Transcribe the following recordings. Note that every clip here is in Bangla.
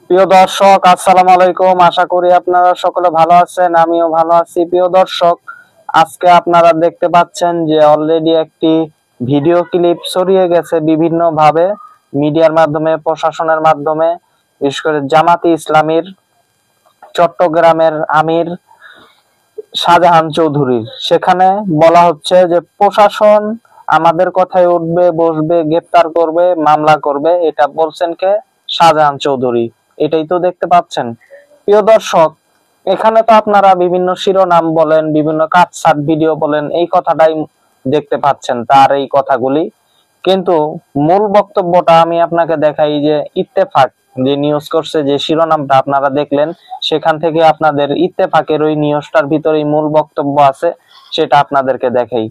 প্রিয় দর্শক, আসসালামু আলাইকুম। আশা করি আপনারা সকলে ভালো আছেন, আমিও ভালো আছি। প্রিয় দর্শক, আজকে আপনারা দেখতে পাচ্ছেন যে অলরেডি একটি ভিডিও ক্লিপ ছড়িয়ে গেছে বিভিন্ন ভাবে, মিডিয়ার মাধ্যমে, প্রশাসনের মাধ্যমে, বিশেষ করে জামাতে ইসলামীর চট্টগ্রামের আমির শাহজাহান চৌধুরীর। সেখানে বলা হচ্ছে যে প্রশাসন আমাদের কথায় উঠবে, বসবে, গ্রেপ্তার করবে, মামলা করবে। এটা বলছেন কে? শাহজাহান চৌধুরী। এটাই তো দেখতে পাচ্ছেন। প্রিয় দর্শক, এখানে তো আপনারা বিভিন্ন শিরোনাম বলেন, বিভিন্ন কাটছাট ভিডিও বলেন, এই কথাটাই দেখতে পাচ্ছেন, তার এই কথাগুলি। কিন্তু মূল বক্তব্যটা আমি আপনাকে দেখাই যে ইত্তেফাক যে নিউজ করছে, যে শিরোনামটা আপনারা দেখলেন, সেখান থেকে আপনাদের ইত্তেফাকের ওই নিউজটার ভিতরে মূল বক্তব্য আছে, সেটা আপনাদেরকে দেখাই।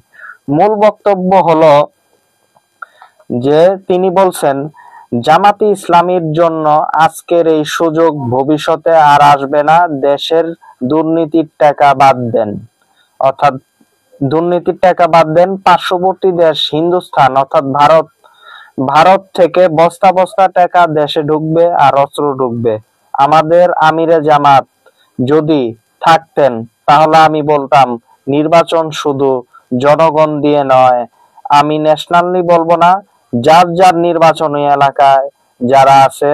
মূল বক্তব্য হলো যে তিনি বলছেন জামাতে ইসলামীর জন্য আজকের এই সুযোগ ভবিষ্যতে আর আসবে না। দেশের দুর্নীতির টাকা বাদ দেন, অর্থাৎ দুর্নীতির টাকা বাদ দেন। পার্শ্ববর্তী দেশ হিন্দুস্তান অর্থাৎ ভারত থেকে বস্তা বস্তা টাকা দেশে ঢুকবে আর অস্ত্র ঢুকবে। আমাদের আমিরে জামাত যদি থাকতেন তাহলে আমি বলতাম নির্বাচন শুধু জনগণ দিয়ে নয়, আমি ন্যাশনালি বলবো না, যার যার নির্বাচনী এলাকায় যারা আছে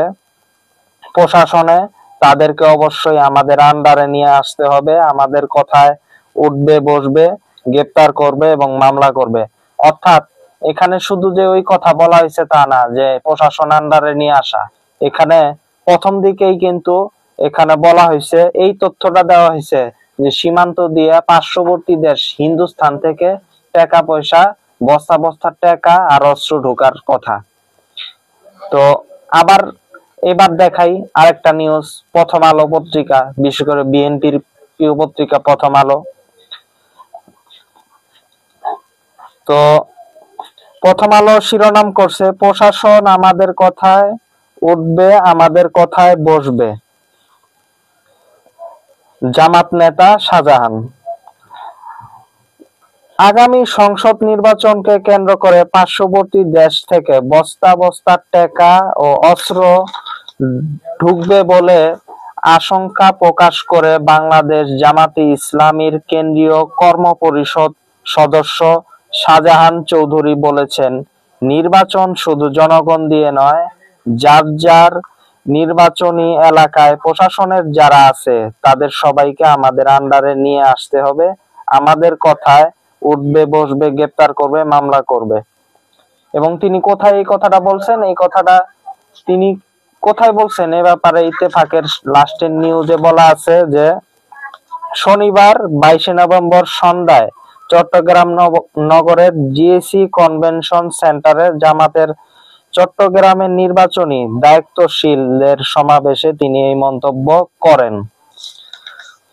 প্রশাসনে, তাদেরকে অবশ্যই আমাদের আন্ডারে নিয়ে আসতে হবে। আমাদের কথায় উঠবে, বসবে, গ্রেপ্তার করবে এবং মামলা করবে। অর্থাৎ এখানে শুধু যে ওই কথা বলা হয়েছে তা না যে প্রশাসন আন্ডারে নিয়ে আসা। এখানে প্রথম দিকেই কিন্তু এখানে বলা হয়েছে, এই তথ্যটা দেওয়া হয়েছে যে সীমান্ত দিয়ে পার্শ্ববর্তী দেশ হিন্দুস্তান থেকে টাকা পয়সা, বস্তা বস্তা টাকা আর অস্ত্র ঢোকার কথা। তো আবার এবার দেখাই আরেকটা নিউজ, প্রথম আলো পত্রিকা, বিশেষ করে বিএনপির প্রিয় পত্রিকা প্রথম আলো। তো প্রথম আলো শিরোনাম করছে প্রশাসন আমাদের কথায় উঠবে, আমাদের কথায় বসবে, জামাত নেতা শাহজাহান। আগামী সংসদ নির্বাচনকে কেন্দ্র করে পার্শ্ববর্তী দেশ থেকে বস্তা বস্তা টাকা ও অস্ত্র ঢুকবে বলে আশঙ্কা প্রকাশ করে বাংলাদেশ জামাতে ইসলামীর কেন্দ্রীয় কর্মপরিষদ সদস্য শাহজাহান চৌধুরী বলেছেন, নির্বাচন শুধু জনগণ দিয়ে নয়, যার যার নির্বাচনী এলাকায় প্রশাসনের যারা আছে তাদের সবাইকে আমাদের আন্ডারে নিয়ে আসতে হবে। আমাদের কথায় উঠবে, বসবে, গ্রেপ্তার করবে, মামলা করবে। এবং তিনি কোথায় এই কথাটা বলছেন, এই কথাটা তিনি কোথায় বলছেন এ ব্যাপারে ইত্তেফাকের লাস্টের নিউজে বলা আছে যে শনিবার 22 নভেম্বর সন্ধ্যায় চট্টগ্রাম নগরের জিএসি কনভেনশন সেন্টারে জামাতের চট্টগ্রামের নির্বাচনী দায়িত্বশীলদের সমাবেশে তিনি এই মন্তব্য করেন।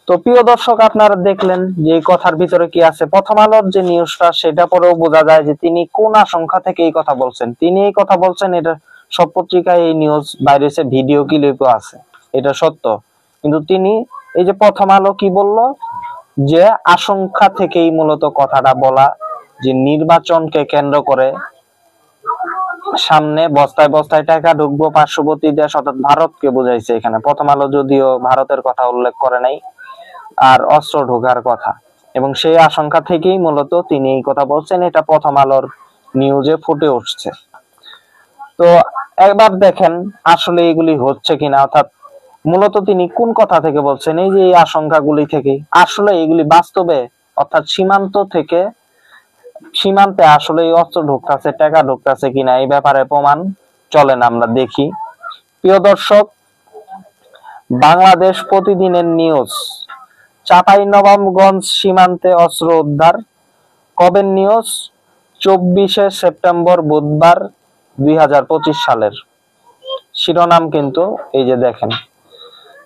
তো প্রিয় দর্শক, আপনারা দেখলেন যে এই কথার ভিতরে কি আছে। প্রথম আলোর যে নিউজটা, সেটা পরেও বোঝা যায় যে তিনি কোন আশঙ্কা থেকে এই কথা বলছেন। তিনি এই কথা বলছেন, এটা সব পত্রিকায় এই নিউজ বাইরেছে, ভিডিও ক্লিপও আছে, এটা সত্য। কিন্তু তিনি এই যে প্রথম আলো কি বলল, যে আশঙ্কা থেকেই মূলত কথাটা বলা, যে নির্বাচনকে কেন্দ্র করে সামনে বস্তায় বস্তায় টাকা ঢুকবো, পার্শ্ববর্তী দেশ অর্থাৎ ভারতকে বোঝাইছে এখানে। প্রথম আলো যদিও ভারতের কথা উল্লেখ করে নাই, আর অস্ত্র ঢোকার কথা, এবং সেই আশঙ্কা থেকেই মূলত তিনি এই কথা বলছেন। এটা প্রথম আলোর নিউজে ফুটে উঠছে। তো একবার দেখেন আসলে এগুলি হচ্ছে কিনা, অর্থাৎ মূলত তিনি কোন কথা থেকে বলছেন। এই যে এই আশঙ্কাগুলি থেকে আসলে এগুলি বাস্তবে, অর্থাৎ সীমান্তে আসলে এই অস্ত্র ঢুকতেছে, টাকা ঢুকতেছে কিনা, এই ব্যাপারে প্রমাণ চলেন আমরা দেখি। প্রিয় দর্শক, বাংলাদেশ প্রতিদিনের নিউজ, চাঁপাইনবাবগঞ্জ সীমান্তে অস্ত্র উদ্ধার। কবে নিউজ? 24শে সেপ্টেম্বর বুধবার 2025 সালের শিরোনাম কিন্তু এই যে দেখেন।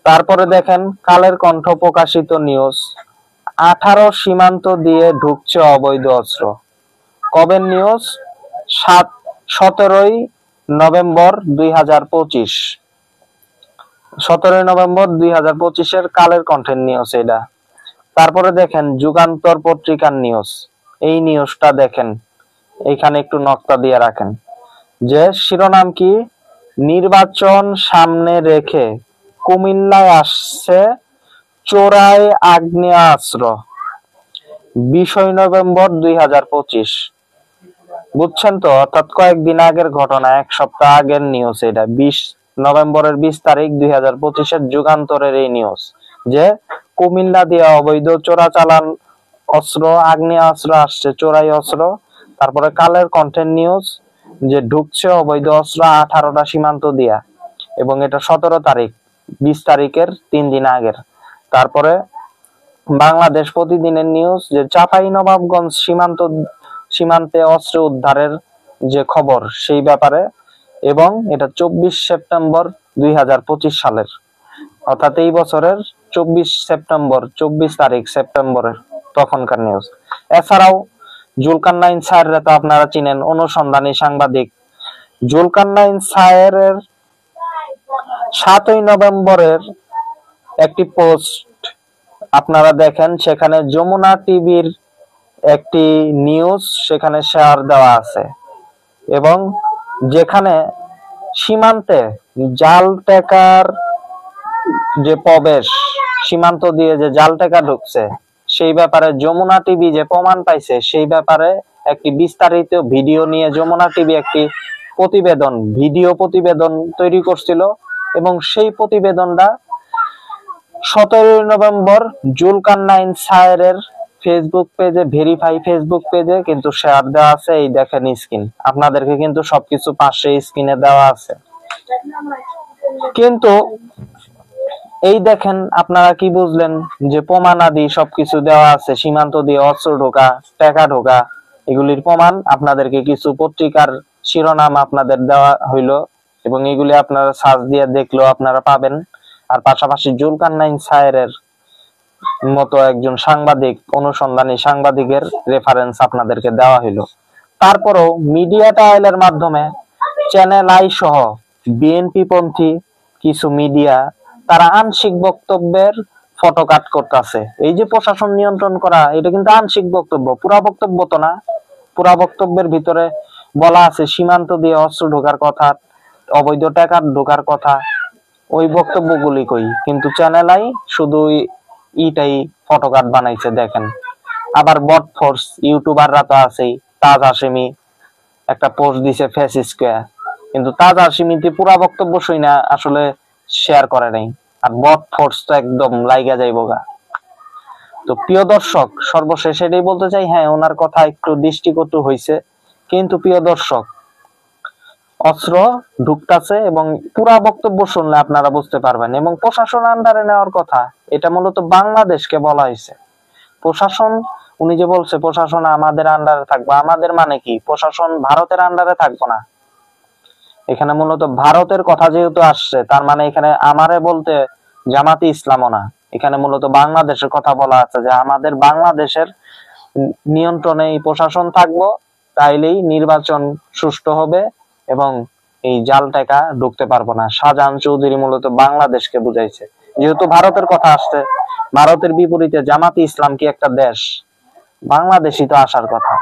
তারপরে দেখেন কালের কণ্ঠ প্রকাশিত নিউজ, 18 সীমান্ত দিয়ে ঢুকছে অবৈধ অস্ত্র। কবে নিউজ? 17ই নভেম্বর 2025। 17ই নভেম্বর 2025-এর কালের কণ্ঠের নিউজ এটা। তারপরে দেখেন যুগান্তর পত্রিকার নিউজ, এই নিউজটা দেখেন, এখানে একটু নকতা দিয়ে রাখেন যে শিরোনাম কি, নির্বাচন সামনে রেখে কুমিল্লায় আসছে চোরাই আগ্নেয়াস্ত্র, 20 নভেম্বর 2025। বুঝছেন তো, অর্থাৎ কয়েকদিন আগের ঘটনা, এক সপ্তাহ আগের নিউজ এটা। 20 নভেম্বরের 20 তারিখ 2025-এর যুগান্তরের এই নিউজ, যে কুমিল্লা দিয়ে অবৈধ চোরাচালান অস্ত্র, আগ্নেয়াস্ত্র আসছে, চোরাই অস্ত্র। তারপরে কালের কন্টেন্ট নিউজ, যে ঢুকছে অবৈধ অস্ত্র 18টা সীমান্ত দিয়া, এবং এটা 17 তারিখ, 20 তারিখের 3 দিন আগের। তারপরে বাংলাদেশ প্রতিদিনের নিউজ, যে চাঁপাইনবাবগঞ্জ সীমান্তে অস্ত্র উদ্ধারের যে খবর সেই ব্যাপারে, এবং এটা 24 সেপ্টেম্বর 2025 সালের, অর্থাৎ এই বছরের 24 সেপ্টেম্বর, 24 তারিখ সেপ্টেম্বরের তখনকার নিউজ। এছাড়াও জুলকারনাইন স্যাররে তো আপনারা চিনেন, অনুসন্ধানী সাংবাদিক। জুলকারনাইন স্যারের 7 নভেম্বরের একটি পোস্ট আপনারা দেখেন, সেখানে যমুনা টিভির একটি নিউজ সেখানে শেয়ার দেওয়া আছে, এবং যেখানে সীমান্তে জাল টাকার যে প্রবেশ, সীমান্ত দিয়ে যে জাল টাকা ঢুকছে, সেই ব্যাপারে যমুনা টিভি যে প্রমাণ পাইছে, সেই ব্যাপারে একটি বিস্তারিত ভিডিও নিয়ে যমুনা টিভি একটি ভিডিও প্রতিবেদন তৈরি করছিল, এবং সেই প্রতিবেদনটা 17 নভেম্বর জুলকারনাইন স্যারের ফেসবুক পেজে, ভেরিফাই ফেসবুক পেজে কিন্তু শেয়ার দেওয়া আছে। এই দেখেন স্ক্রিন, আপনাদেরকে কিন্তু সবকিছু পাশে স্ক্রিনে দেওয়া আছে। কিন্তু এই দেখেন, আপনারা কি বুঝলেন যে প্রমাণাদি সবকিছু দেওয়া আছে, সীমান্ত দিয়ে অস্ত্র ঢোকা, টাকা ঢোকা, এগুলির প্রমাণ আপনাদেরকে কিছু পত্রিকার শিরোনাম আপনাদের দেওয়া হইলো, এবং এগুলি আপনারা সার্চ দিয়ে দেখলেও আপনারা পাবেন। আর পাশাপাশি জুলকারনাইন স্যারের মতো একজন সাংবাদিক, অনুসন্ধানী সাংবাদিকের রেফারেন্স আপনাদেরকে দেওয়া হইলো। তারপরেও মিডিয়া ট্রায়ালের মাধ্যমে চ্যানেল আই সহ বিএনপি পন্থী কিছু মিডিয়া, তারা আংশিক বক্তব্যের ফটো কাট করতেছে। এই যে প্রশাসন নিয়ন্ত্রণ করা, এটা কিন্তু আংশিক বক্তব্য, পুরা বক্তব্য তো না। পুরা বক্তব্যের ভিতরে বলা আছে সীমান্ত দিয়ে অস্ত্র ঢোকার কথা, অবৈধ টাকা ঢোকার কথা, ওই বক্তব্যগুলি কই, কিন্তু চ্যানেল আই শুধু ইটাই ফটো কাট বানাইছে। দেখেন, আবার বট ফোর্স ইউটিউবাররা তো আছেই। তাজ হাশেমি একটা পোস্ট দিছে ফেস স্কোয়ার, কিন্তু তাজ হাশেমিতে পুরা বক্তব্য শুনা আসলে শেয়ার করে নাই, আর বট ফোর্স তো একদম লাইগা যাইবো গা। তো প্রিয় দর্শক, সর্বশেষ এটাই বলতে চাই, হ্যাঁ ওনার কথা একটু দৃষ্টিকটু হইছে, কিন্তু প্রিয় দর্শক, অস্ত্র ঢুকতাছে, এবং পুরা বক্তব্য শুনলে আপনারা বুঝতে পারবেন। এবং প্রশাসন আন্ডারে নেওয়ার কথা, এটা মূলত বাংলাদেশকে বলা হয়েছে। প্রশাসন, উনি যে বলছে প্রশাসন আমাদের আন্ডারে থাকবে, আমাদের মানে কি, প্রশাসন ভারতের আন্ডারে থাকবো না। এখানে মূলত ভারতের কথা যেহেতু আসছে, তার মানে এখানে আমারে বলতে জামাতি ইসলামও না, এখানে মূলত বাংলাদেশের কথা বলা আছে, যে আমাদের বাংলাদেশের নিয়ন্ত্রণে এই প্রশাসন থাকবো, তাইলেই নির্বাচন সুষ্ঠু হবে এবং এই জাল টাকা ঢুকতে পারবো না। শাহজাহান চৌধুরী মূলত বাংলাদেশকে বুঝাইছে, যেহেতু ভারতের কথা আসছে। ভারতের বিপরীতে জামাতি ইসলাম কি একটা দেশ? বাংলাদেশই তো আসার কথা।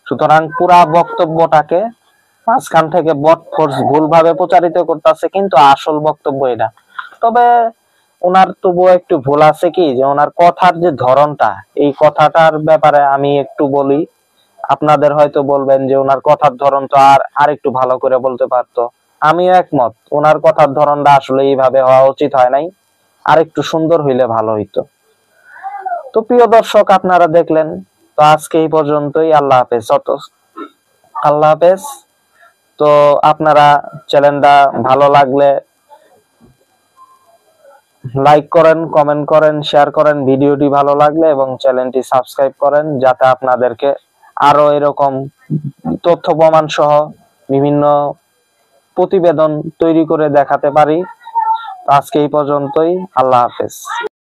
সুতরাং পুরা বক্তব্যটাকে মাঝখান থেকে বট ফোর্স ভুলভাবে প্রচারিত করতেছে, কিন্তু আসল বক্তব্য এটা। তবে ওনার তবুও একটু ভুল আছে কি, যে ওনার কথার যে ধরনটা, এই কথাটার ব্যাপারে আমি একটু বলি। আপনাদের হয়তো বলবেন যে ওনার কথার ধরন তো আর একটু ভালো করে বলতে পারতো। আমিও একমত, ওনার কথার ধরনটা আসলে এইভাবে হওয়া উচিত হয় নাই, আর একটু সুন্দর হইলে ভালো হইতো। তো প্রিয় দর্শক, আপনারা দেখলেন, তো আজকে এই পর্যন্তই। আল্লাহ হাফেজ। আল্লাহ হাফেজ। তো আপনারা চ্যানেলটা ভালো লাগলে লাইক করেন, কমেন্ট করেন, শেয়ার করেন ভিডিওটি ভালো লাগলে, এবং চ্যানেলটি সাবস্ক্রাইব করেন, যাতে আপনাদেরকে আরো এরকম তথ্য প্রমাণ সহ বিভিন্ন প্রতিবেদন তৈরি করে দেখাতে পারি। আজকে এই পর্যন্তই। আল্লাহ হাফেজ।